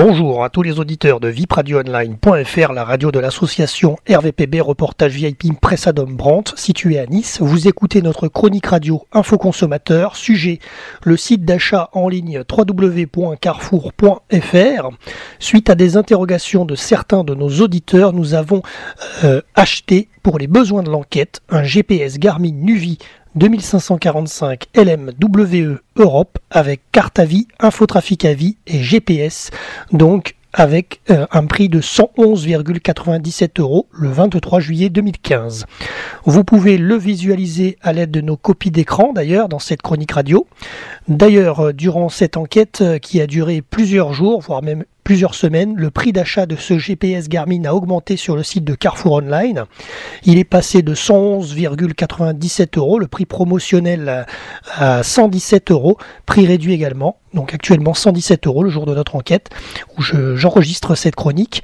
Bonjour à tous les auditeurs de vipradioonline.fr, la radio de l'association RVPB Reportage VIP Pressa Brandt, située à Nice. Vous écoutez notre chronique radio Info Consommateur, sujet le site d'achat en ligne www.carrefour.fr. Suite à des interrogations de certains de nos auditeurs, nous avons acheté pour les besoins de l'enquête un GPS Garmin Nuvi 2545 LMWE Europe avec carte à vie, infotrafic à vie et GPS, donc avec un prix de 111,97 € le 23 juillet 2015. Vous pouvez le visualiser à l'aide de nos copies d'écran d'ailleurs dans cette chronique radio. D'ailleurs, durant cette enquête qui a duré plusieurs jours, voire même plusieurs semaines, le prix d'achat de ce GPS Garmin a augmenté sur le site de Carrefour Online. Il est passé de 111,97 €, le prix promotionnel à 117 €, prix réduit également. Donc actuellement 117 € le jour de notre enquête où j'enregistre cette chronique.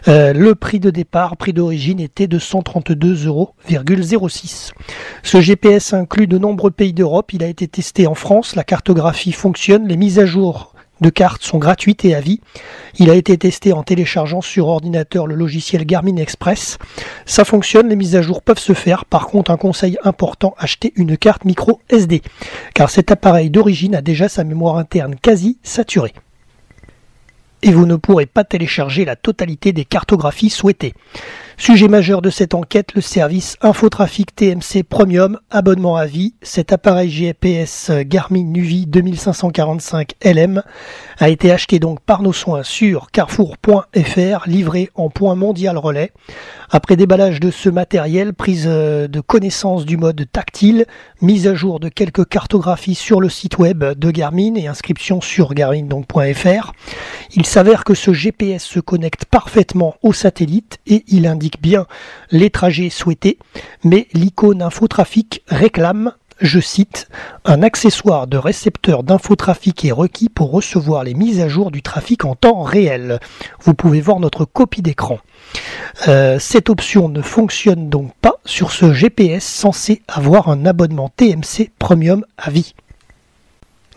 Le prix de départ, prix d'origine était de 132,06 €. Ce GPS inclut de nombreux pays d'Europe. Il a été testé en France. La cartographie fonctionne. Les mises à jour de cartes sont gratuites et à vie. Il a été testé en téléchargeant sur ordinateur le logiciel Garmin Express. Ça fonctionne, les mises à jour peuvent se faire. Par contre, un conseil important, achetez une carte micro SD, car cet appareil d'origine a déjà sa mémoire interne quasi saturée. Et vous ne pourrez pas télécharger la totalité des cartographies souhaitées. Sujet majeur de cette enquête, le service Infotrafic TMC Premium, abonnement à vie. Cet appareil GPS Garmin Nuvi 2545 LM a été acheté donc par nos soins sur carrefour.fr, livré en point mondial relais. Après déballage de ce matériel, prise de connaissance du mode tactile, mise à jour de quelques cartographies sur le site web de Garmin et inscription sur garmin.fr, il s'avère que ce GPS se connecte parfaitement au satellite et il indique bien les trajets souhaités, mais l'icône Infotrafic réclame, je cite, un accessoire de récepteur d'infotrafic est requis pour recevoir les mises à jour du trafic en temps réel. Vous pouvez voir notre copie d'écran. Cette option ne fonctionne donc pas sur ce GPS censé avoir un abonnement TMC Premium à vie.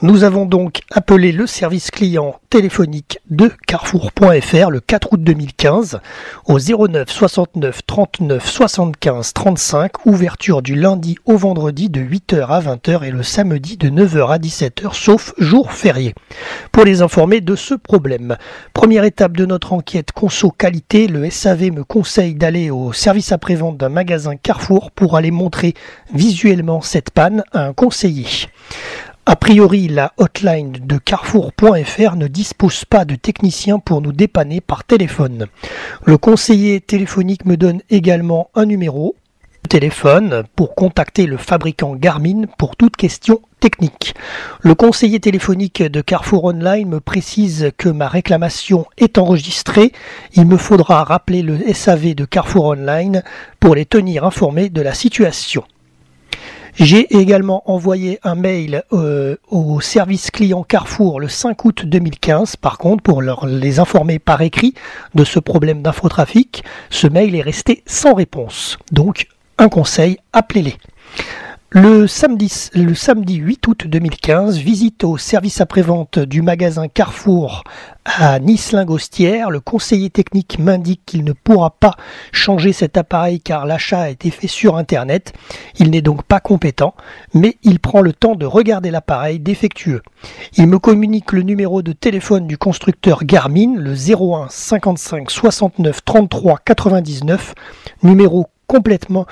Nous avons donc appelé le service client téléphonique de Carrefour.fr le 4 août 2015 au 09 69 39 75 35, ouverture du lundi au vendredi de 8h à 20h et le samedi de 9h à 17h, sauf jour férié, pour les informer de ce problème. Première étape de notre enquête conso qualité, le SAV me conseille d'aller au service après-vente d'un magasin Carrefour pour aller montrer visuellement cette panne à un conseiller. A priori, la hotline de Carrefour.fr ne dispose pas de technicien pour nous dépanner par téléphone. Le conseiller téléphonique me donne également un numéro de téléphone pour contacter le fabricant Garmin pour toute question technique. Le conseiller téléphonique de Carrefour Online me précise que ma réclamation est enregistrée. Il me faudra rappeler le SAV de Carrefour Online pour les tenir informés de la situation. J'ai également envoyé un mail au service client Carrefour le 5 août 2015, par contre, pour les informer par écrit de ce problème d'infotrafic. Ce mail est resté sans réponse. Donc, un conseil, appelez-les. Le samedi 8 août 2015, visite au service après-vente du magasin Carrefour à Nice-Lingostière. Le conseiller technique m'indique qu'il ne pourra pas changer cet appareil car l'achat a été fait sur Internet. Il n'est donc pas compétent, mais il prend le temps de regarder l'appareil défectueux. Il me communique le numéro de téléphone du constructeur Garmin, le 01 55 69 33 99, numéro complètement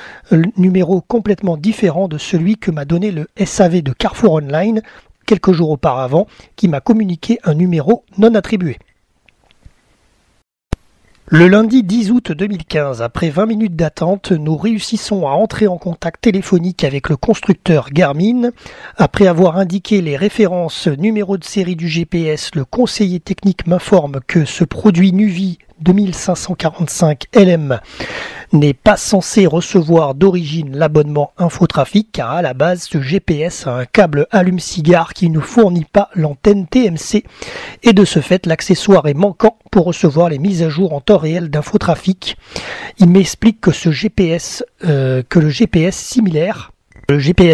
différent de celui que m'a donné le SAV de Carrefour Online quelques jours auparavant, qui m'a communiqué un numéro non attribué. Le lundi 10 août 2015, après 20 minutes d'attente, nous réussissons à entrer en contact téléphonique avec le constructeur Garmin. Après avoir indiqué les références numéro de série du GPS, le conseiller technique m'informe que ce produit Nuvi 2545 LM n'est pas censé recevoir d'origine l'abonnement Infotrafic car à la base ce GPS a un câble allume-cigare qui ne fournit pas l'antenne TMC et de ce fait l'accessoire est manquant pour recevoir les mises à jour en temps réel d'Infotrafic. Il m'explique que le GPS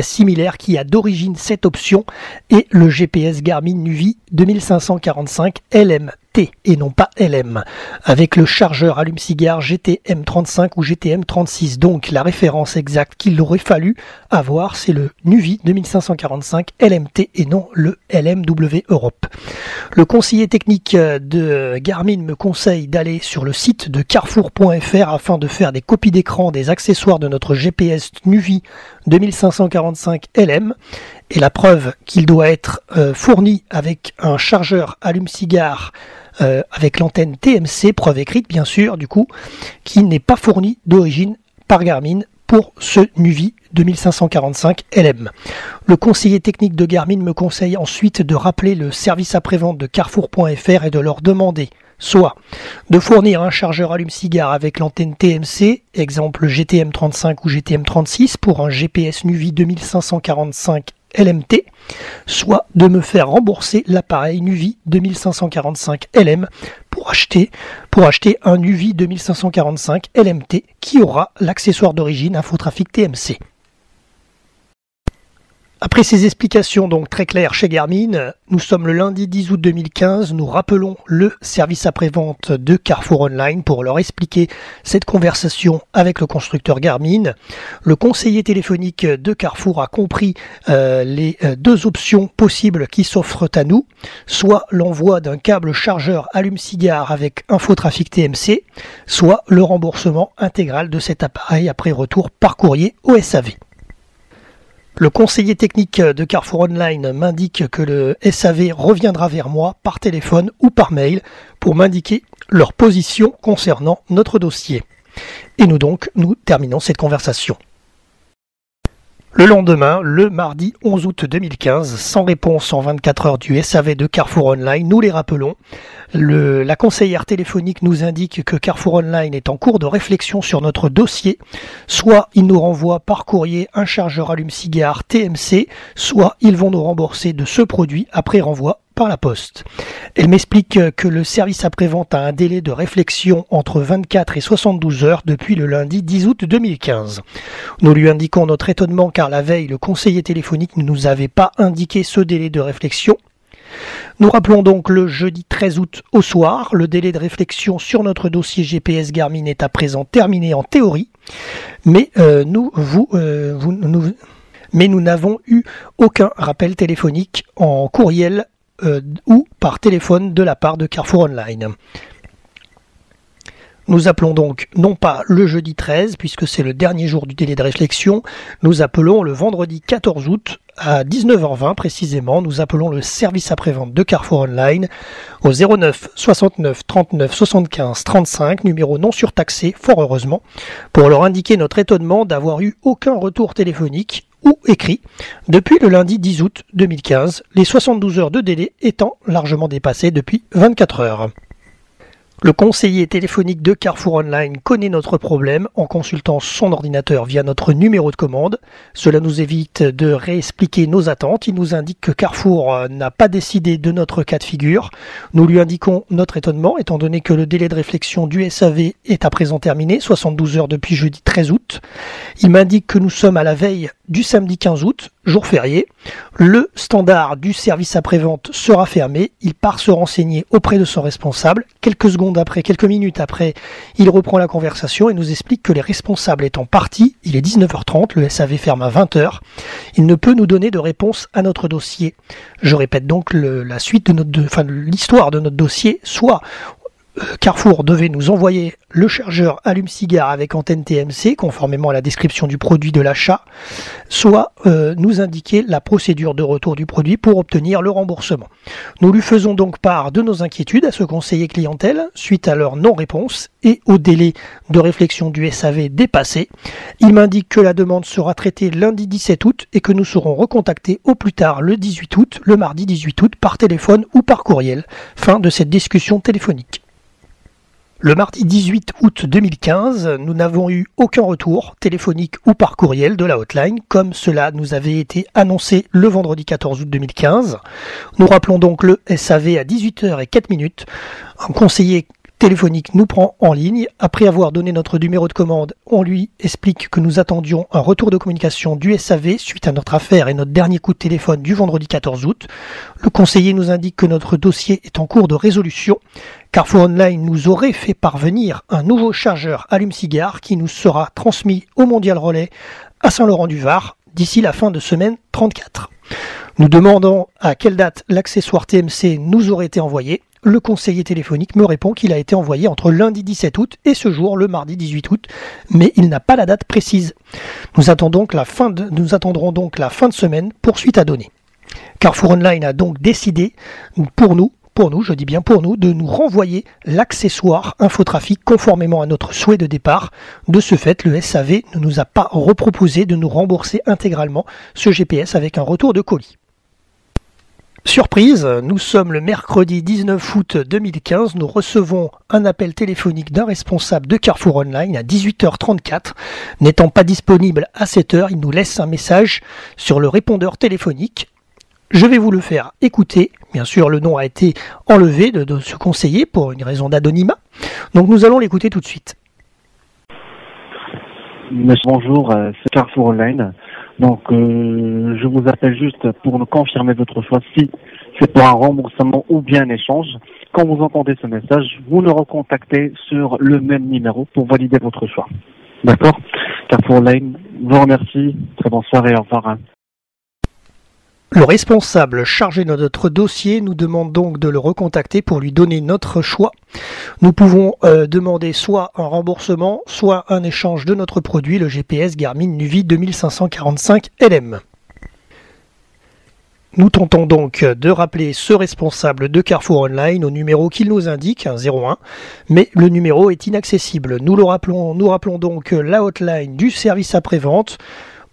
similaire qui a d'origine cette option est le GPS Garmin Nuvi 2545 LM LMT et non pas LM, avec le chargeur allume-cigare GTM35 ou GTM36. Donc la référence exacte qu'il aurait fallu avoir, c'est le NUVI 2545 LMT et non le LMW Europe. Le conseiller technique de Garmin me conseille d'aller sur le site de carrefour.fr afin de faire des copies d'écran des accessoires de notre GPS NUVI 2545 LM, et la preuve qu'il doit être fourni avec un chargeur allume-cigare avec l'antenne TMC, preuve écrite bien sûr du coup, qui n'est pas fourni d'origine par Garmin pour ce NUVI 2545 LM. Le conseiller technique de Garmin me conseille ensuite de rappeler le service après-vente de carrefour.fr et de leur demander soit de fournir un chargeur allume-cigare avec l'antenne TMC, exemple GTM35 ou GTM36 pour un GPS NUVI 2545 LMT, soit de me faire rembourser l'appareil NUVI 2545 LM pour acheter un NUVI 2545 LMT qui aura l'accessoire d'origine Infotrafic TMC. Après ces explications donc très claires chez Garmin, nous sommes le lundi 10 août 2015, nous rappelons le service après-vente de Carrefour Online pour leur expliquer cette conversation avec le constructeur Garmin. Le conseiller téléphonique de Carrefour a compris les deux options possibles qui s'offrent à nous, soit l'envoi d'un câble chargeur allume-cigare avec Infotrafic TMC, soit le remboursement intégral de cet appareil après retour par courrier au SAV. Le conseiller technique de Carrefour Online m'indique que le SAV reviendra vers moi par téléphone ou par mail pour m'indiquer leur position concernant notre dossier. Et nous terminons cette conversation. Le lendemain, le mardi 11 août 2015, sans réponse en 24 heures du SAV de Carrefour Online, nous les rappelons. La conseillère téléphonique nous indique que Carrefour Online est en cours de réflexion sur notre dossier. Soit ils nous renvoient par courrier un chargeur allume-cigare TMC, soit ils vont nous rembourser de ce produit après renvoi par la poste. Elle m'explique que le service après-vente a un délai de réflexion entre 24 et 72 heures depuis le lundi 10 août 2015. Nous lui indiquons notre étonnement car la veille, le conseiller téléphonique ne nous avait pas indiqué ce délai de réflexion. Nous rappelons donc le jeudi 13 août au soir. Le délai de réflexion sur notre dossier GPS Garmin est à présent terminé en théorie, mais nous n'avons eu aucun rappel téléphonique en courriel ou par téléphone de la part de Carrefour Online. Nous appelons donc non pas le jeudi 13 puisque c'est le dernier jour du délai de réflexion, nous appelons le vendredi 14 août à 19h20 précisément, nous appelons le service après-vente de Carrefour Online au 09 69 39 75 35, numéro non surtaxé fort heureusement, pour leur indiquer notre étonnement d'avoir eu aucun retour téléphonique ou écrit depuis le lundi 10 août 2015, les 72 heures de délai étant largement dépassées depuis 24 heures. Le conseiller téléphonique de Carrefour Online connaît notre problème en consultant son ordinateur via notre numéro de commande. Cela nous évite de réexpliquer nos attentes. Il nous indique que Carrefour n'a pas décidé de notre cas de figure. Nous lui indiquons notre étonnement étant donné que le délai de réflexion du SAV est à présent terminé, 72 heures depuis jeudi 13 août. Il m'indique que nous sommes à la veille du samedi 15 août, jour férié. Le standard du service après-vente sera fermé. Il part se renseigner auprès de son responsable. Quelques minutes après, il reprend la conversation et nous explique que les responsables étant partis, il est 19h30, le SAV ferme à 20h. Il ne peut nous donner de réponse à notre dossier. Je répète donc la suite de l'histoire de notre dossier, soit Carrefour devait nous envoyer le chargeur allume-cigare avec antenne TMC, conformément à la description du produit de l'achat, soit nous indiquer la procédure de retour du produit pour obtenir le remboursement. Nous lui faisons donc part de nos inquiétudes à ce conseiller clientèle, suite à leur non-réponse et au délai de réflexion du SAV dépassé. Il m'indique que la demande sera traitée lundi 17 août et que nous serons recontactés au plus tard le 18 août, le mardi 18 août, par téléphone ou par courriel. Fin de cette discussion téléphonique. Le mardi 18 août 2015, nous n'avons eu aucun retour téléphonique ou par courriel de la hotline, comme cela nous avait été annoncé le vendredi 14 août 2015. Nous rappelons donc le SAV à 18h04. Un conseiller téléphonique nous prend en ligne. Après avoir donné notre numéro de commande, on lui explique que nous attendions un retour de communication du SAV suite à notre affaire et notre dernier coup de téléphone du vendredi 14 août. Le conseiller nous indique que notre dossier est en cours de résolution. Carrefour Online nous aurait fait parvenir un nouveau chargeur allume-cigare qui nous sera transmis au Mondial Relais à Saint-Laurent-du-Var d'ici la fin de semaine 34. Nous demandons à quelle date l'accessoire TMC nous aurait été envoyé. Le conseiller téléphonique me répond qu'il a été envoyé entre lundi 17 août et ce jour, le mardi 18 août, mais il n'a pas la date précise. Nous attendrons donc la fin de semaine pour suite à donner. Carrefour Online a donc décidé pour nous, je dis bien pour nous, de nous renvoyer l'accessoire Infotrafic conformément à notre souhait de départ. De ce fait, le SAV ne nous a pas reproposé de nous rembourser intégralement ce GPS avec un retour de colis. Surprise, nous sommes le mercredi 19 août 2015, nous recevons un appel téléphonique d'un responsable de Carrefour Online à 18h34. N'étant pas disponible à cette heure, il nous laisse un message sur le répondeur téléphonique. Je vais vous le faire écouter. Bien sûr, le nom a été enlevé de ce conseiller pour une raison d'anonymat. Donc nous allons l'écouter tout de suite. Monsieur, bonjour, c'est Carrefour Online. Donc, je vous appelle juste pour nous confirmer votre choix, si c'est pour un remboursement ou bien un échange. Quand vous entendez ce message, vous nous recontactez sur le même numéro pour valider votre choix. D'accord? Carrefour Online, je vous remercie. Très bonne soirée, au revoir. Le responsable chargé de notre dossier nous demande donc de le recontacter pour lui donner notre choix. Nous pouvons demander soit un remboursement, soit un échange de notre produit, le GPS Garmin Nuvi 2545 LM. Nous tentons donc de rappeler ce responsable de Carrefour Online au numéro qu'il nous indique, un 01, mais le numéro est inaccessible. Nous rappelons donc la hotline du service après-vente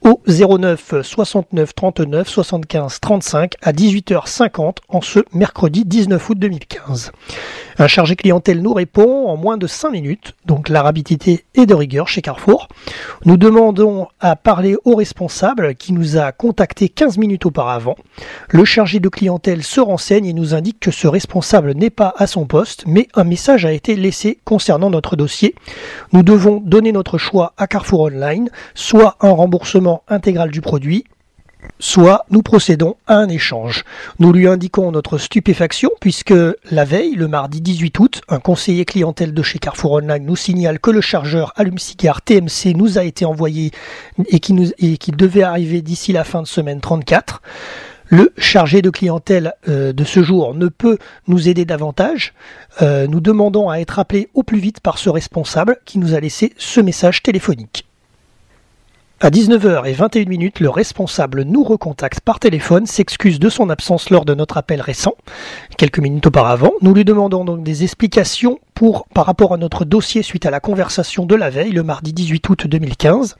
au 09 69 39 75 35 à 18h50 en ce mercredi 19 août 2015. Un chargé clientèle nous répond en moins de 5 minutes, donc la rapidité est de rigueur chez Carrefour. Nous demandons à parler au responsable qui nous a contacté 15 minutes auparavant. Le chargé de clientèle se renseigne et nous indique que ce responsable n'est pas à son poste, mais un message a été laissé concernant notre dossier. Nous devons donner notre choix à Carrefour Online, soit un remboursement intégral du produit, soit nous procédons à un échange. Nous lui indiquons notre stupéfaction puisque la veille, le mardi 18 août, un conseiller clientèle de chez Carrefour Online nous signale que le chargeur allume-cigare TMC nous a été envoyé et qu'il devait arriver d'ici la fin de semaine 34. Le chargé de clientèle de ce jour ne peut nous aider davantage. Nous demandons à être appelés au plus vite par ce responsable qui nous a laissé ce message téléphonique. À 19h21, le responsable nous recontacte par téléphone, s'excuse de son absence lors de notre appel récent, quelques minutes auparavant. Nous lui demandons donc des explications par rapport à notre dossier suite à la conversation de la veille, le mardi 18 août 2015.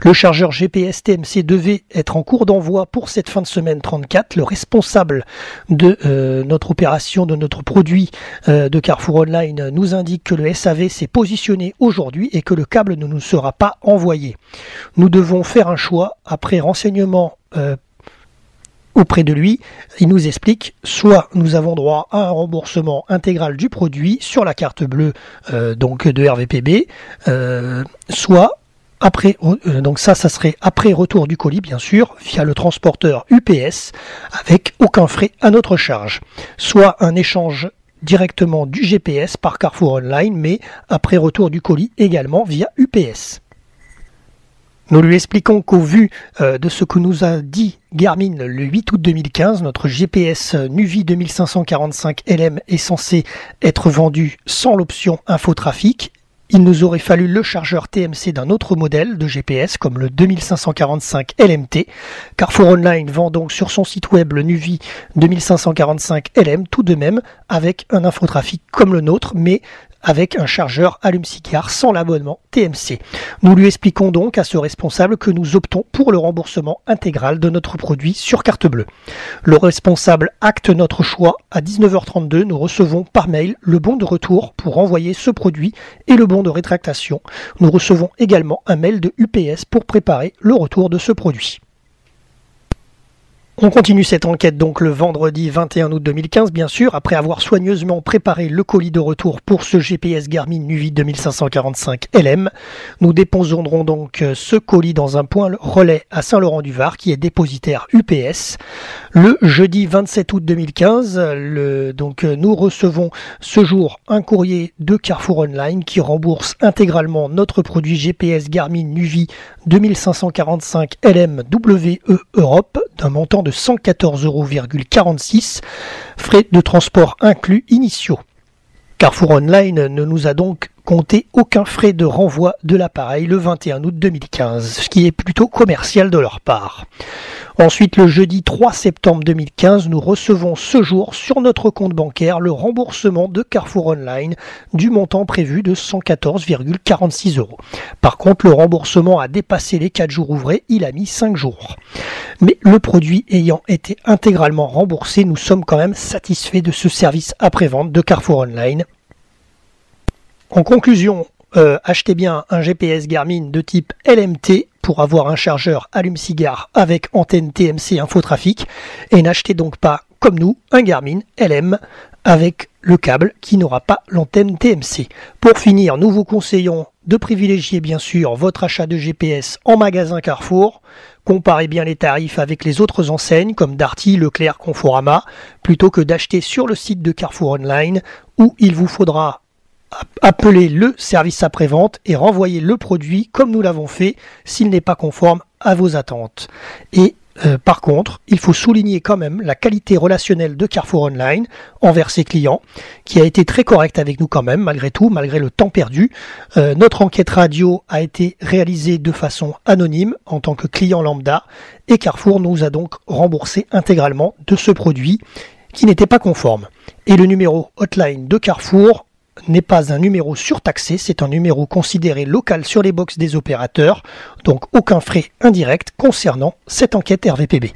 Le chargeur GPS TMC devait être en cours d'envoi pour cette fin de semaine 34. Le responsable de notre opération, de notre produit de Carrefour Online nous indique que le SAV s'est positionné aujourd'hui et que le câble ne nous sera pas envoyé. Nous devons faire un choix après renseignement auprès de lui. Il nous explique, soit nous avons droit à un remboursement intégral du produit sur la carte bleue donc de RVPB, soit après, donc ça serait après retour du colis bien sûr, via le transporteur UPS, avec aucun frais à notre charge, soit un échange directement du GPS par Carrefour Online, mais après retour du colis également via UPS. Nous lui expliquons qu'au vu de ce que nous a dit Garmin le 8 août 2015, notre GPS Nuvi 2545 LM est censé être vendu sans l'option Infotrafic. Il nous aurait fallu le chargeur TMC d'un autre modèle de GPS comme le 2545 LMT. Carrefour Online vend donc sur son site web le Nuvi 2545 LM tout de même avec un Infotrafic comme le nôtre, mais avec un chargeur allume-cigare sans l'abonnement TMC. Nous lui expliquons donc à ce responsable que nous optons pour le remboursement intégral de notre produit sur carte bleue. Le responsable acte notre choix. À 19h32, nous recevons par mail le bon de retour pour renvoyer ce produit et le bon de rétractation. Nous recevons également un mail de UPS pour préparer le retour de ce produit. On continue cette enquête donc le vendredi 21 août 2015, bien sûr, après avoir soigneusement préparé le colis de retour pour ce GPS Garmin Nuvi 2545 LM. Nous déposerons donc ce colis dans un point relais à Saint-Laurent-du-Var qui est dépositaire UPS. Le jeudi 27 août 2015, nous recevons ce jour un courrier de Carrefour Online qui rembourse intégralement notre produit GPS Garmin Nuvi 2545 LM WE Europe d'un montant de 114,46 €, frais de transport inclus initiaux. Carrefour Online ne nous a donc compté aucun frais de renvoi de l'appareil le 21 août 2015, ce qui est plutôt commercial de leur part. Ensuite, le jeudi 3 septembre 2015, nous recevons ce jour sur notre compte bancaire le remboursement de Carrefour Online du montant prévu de 114,46 €. Par contre, le remboursement a dépassé les 4 jours ouvrés, il a mis 5 jours. Mais le produit ayant été intégralement remboursé, nous sommes quand même satisfaits de ce service après-vente de Carrefour Online. En conclusion, achetez bien un GPS Garmin de type LMT pour avoir un chargeur allume-cigare avec antenne TMC infotrafic et n'achetez donc pas, comme nous, un Garmin LM avec le câble qui n'aura pas l'antenne TMC. Pour finir, nous vous conseillons de privilégier bien sûr votre achat de GPS en magasin Carrefour. Comparez bien les tarifs avec les autres enseignes comme Darty, Leclerc, Conforama, plutôt que d'acheter sur le site de Carrefour Online où il vous faudra appeler le service après-vente et renvoyer le produit comme nous l'avons fait s'il n'est pas conforme à vos attentes. Et par contre, il faut souligner quand même la qualité relationnelle de Carrefour Online envers ses clients, qui a été très correcte avec nous quand même, malgré tout, malgré le temps perdu. Notre enquête radio a été réalisée de façon anonyme en tant que client lambda, et Carrefour nous a donc remboursé intégralement de ce produit qui n'était pas conforme. Et le numéro hotline de Carrefour n'est pas un numéro surtaxé, c'est un numéro considéré local sur les box des opérateurs, donc aucun frais indirect concernant cette enquête RVPB.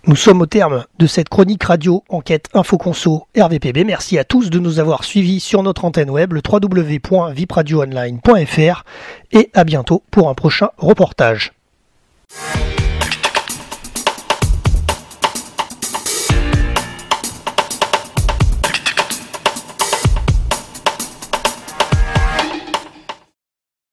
Nous sommes au terme de cette chronique radio enquête InfoConso RVPB. Merci à tous de nous avoir suivis sur notre antenne web, le www.vipradioonline.fr, et à bientôt pour un prochain reportage.